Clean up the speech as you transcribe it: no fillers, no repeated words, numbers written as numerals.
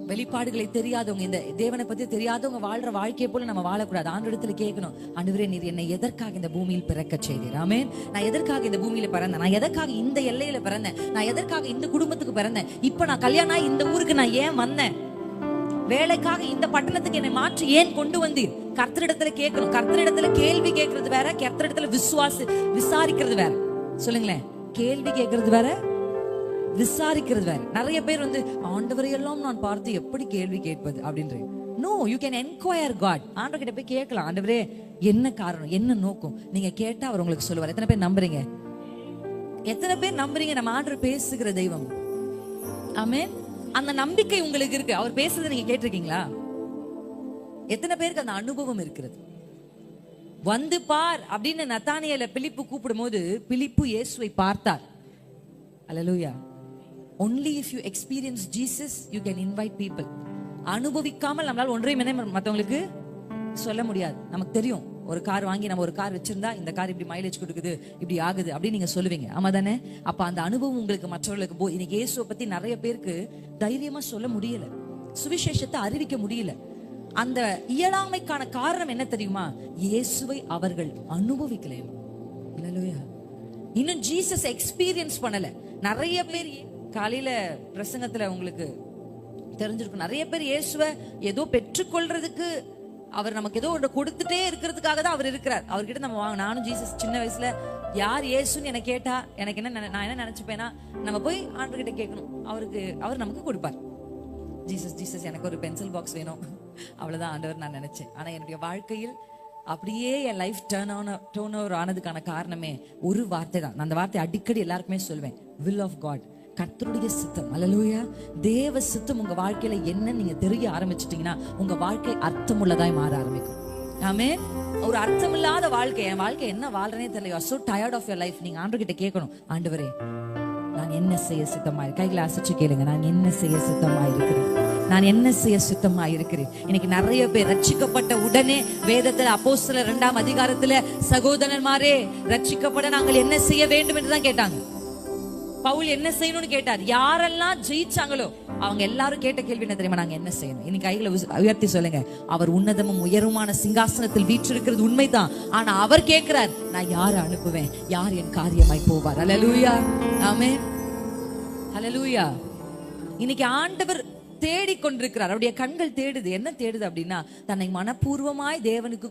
வெளிப்பாடுகளை தெரியாதவங்க, இந்த தேவனை பத்தி தெரியாதவங்க வாழ்ற வாழ்க்கையை போல நம்ம வாழக்கூடாது. ஆண்டவரிடத்துல கேட்கணும், ஆண்டவரே நீர் என்னை எதற்காக இந்த பூமியில் பிறக்க செய்தீர்? ஆமென். நான் எதற்காக இந்த பூமியில பிறந்தேன்? நான் எதற்காக இந்த எல்லையில பிறந்தேன்? நான் எதற்காக இந்த குடும்பத்துக்கு பிறந்தேன்? இப்ப நான் கல்யாணம் ஆகி இந்த ஊருக்கு நான் ஏன் வந்தேன்? வேலைக்காக இந்த பட்டணத்துக்கு என்னை மாற்றி ஏன் கொண்டு வந்தீர்? கர்த்தரிடத்துல கேட்கணும். கர்த்தரிடத்துல கேள்வி கேட்கறது வேற, கர்த்தரிடத்துல விசாரிக்கிறது வேற. சொல்லுங்களேன், கேள்வி கேட்கறது வேற, விசாரிக்கிறது வேற. நிறைய பேர் வந்து ஆண்டவரை எல்லாம் நான் பார்த்து எப்படி கேள்வி கேட்பது அப்படின்ற. No, you can enquire God. ஆண்டவர் கிட்ட போய் கேட்கலாம், ஆண்டவரே என்ன காரணம், என்ன நோக்கம்? நீங்க கேட்டா அவர் உங்களுக்கு சொல்லுவார். எத்தனை பேர் நம்புறீங்க? எத்தனை பேர் நம்புறீங்க நம்ம ஆண்டவர் பேசுகிற தெய்வம்? ஆமென். அந்த நம்பிக்கை உங்களுக்கு இருக்கு. அவர் பேசுறதை நீங்க கேட்டிருக்கீங்களா? எத்தனை பேருக்கு அந்த அனுபவம் இருக்கிறது? வந்து பார் அப்படின்னு நத்தானியேல பிலிப்பு கூப்பிடும் போது பிலிப்பு இயேசுவை பார்த்தார். அல்லேலூயா. Only if you experience Jesus you can invite people. அனுபவிக்காமல் நம்மளால ஒன்றையுமே மற்றவங்களுக்கு சொல்ல முடியாது. நமக்கு தெரியும், ஒரு கார் வாங்கி நம்ம ஒரு கார் வச்சிருந்தா இந்த கார் இப்படி மைலேஜ் கொடுக்குது, இப்படி ஆகுது அப்படின்னு நீங்க சொல்லுவீங்க. ஆமா தானே? அப்ப அந்த அனுபவம் உங்களுக்கு மற்றவர்களுக்கு இன்னைக்கு இயேசுவை பத்தி நிறைய பேருக்கு தைரியமா சொல்ல முடியல, சுவிசேஷத்தை அறிவிக்க முடியல. அந்த இயலாமைக்கான காரணம் என்ன தெரியுமா? இயேசுவை அவர்கள் அனுபவிக்கல. அல்லேலூயா. இன்னும் ஜீசஸ் எக்ஸ்பீரியன்ஸ் பண்ணல. நிறைய பேர் காலையில பிரசங்கத்துல உங்களுக்கு தெரிஞ்சிருக்கும், நிறைய பேர் இயேசுவை ஏதோ பெற்றுக்கொள்றதுக்கு, அவர் நமக்கு ஏதோ ஒன்று கொடுத்துட்டே இருக்கிறதுக்காக தான் அவர் இருக்கிறார். அவர்கிட்ட நம்ம வாங்க. நானும் ஜீசஸ் சின்ன வயசுல யார் இயேசுன்னு எனக்கு கேட்டா எனக்கு என்ன, நான் என்ன நினைச்சுப்பேன்னா, நம்ம போய் ஆண்டவர்கிட்ட கேட்கணும், அவர் நமக்கு கொடுப்பார். ஜீசஸ் ஜீசஸ் எனக்கு ஒரு பென்சில் பாக்ஸ் வேணும், அவ்வளவுதான் ஆண்டவர் நான் நினைச்சேன். ஆனா என்னுடைய வாழ்க்கையில் அப்படியே என் லைஃப் டர்ன் ஓவர் ஆனதுக்கான காரணமே ஒரு வார்த்தை தான். நான் அந்த வார்த்தை அடிக்கடி எல்லாருக்குமே சொல்வேன், will of God, கர்த்தருடைய சித்தம். அல்லேலூயா. தேவ சித்தம் உங்க வாழ்க்கையில என்ன நீங்க தெரிய ஆரம்பிச்சிட்டீங்கன்னா உங்க வாழ்க்கை அர்த்தமுள்ளதாய் மாற ஆரம்பிக்கும். ஆமென். ஒரு அர்த்தமில்லாத வாழ்க்கை, என் வாழ்க்கை என்ன வாழ்றேனே தெரியல, you are so tired of your life. நீங்க ஆண்டவர்கிட்ட கேட்கணும், ஆண்டவரே நான் என்ன செய்ய சித்தமாய், கைகளை அசைச்சு கேளுங்க, நான் என்ன செய்ய சித்தமாய் இருக்கிறேன், நான் என்ன செய்ய சித்தமாய் இருக்கிறேன். இன்னைக்கு நிறைய பேர் ரட்சிக்கப்பட்ட உடனே வேதத்துல அப்போஸ்தலர் 2ஆம் அதிகாரத்துல சகோதரன்மாரே ரட்சிக்கப்பட நாங்கள் என்ன செய்ய வேண்டும் என்று தான் கேட்டாங்க. பவுல் என்ன செய்யணும்னு கேட்டார். யாரெல்லாம் ஜெயிச்சாங்களோ அவங்க எல்லாரும் கேட்ட கேள்வி என்ன தெரியுமா? நாங்க என்ன செய்யணும். இன்னைக்கு கைகளை உயர்த்தி சொல்லுங்க, அவர் உன்னதமும் உயரமான சிங்காசனத்தில் வீற்றிருக்கிறது உண்மைதான். ஆனா அவர் கேட்கிறார், நான் யாரை அனுப்புவேன், யார் என் காரியமாய் போவார். அல்லேலூயா. ஆமென். அல்லேலூயா. இன்னைக்கு ஆண்டவர் தேடிக்கொண்டிருக்கிறார். அவருடைய கண்கள் தேடுது. என்ன தேடுது அப்படின்னா, தன்னை மனப்பூர்வமாய் தேவனுக்கு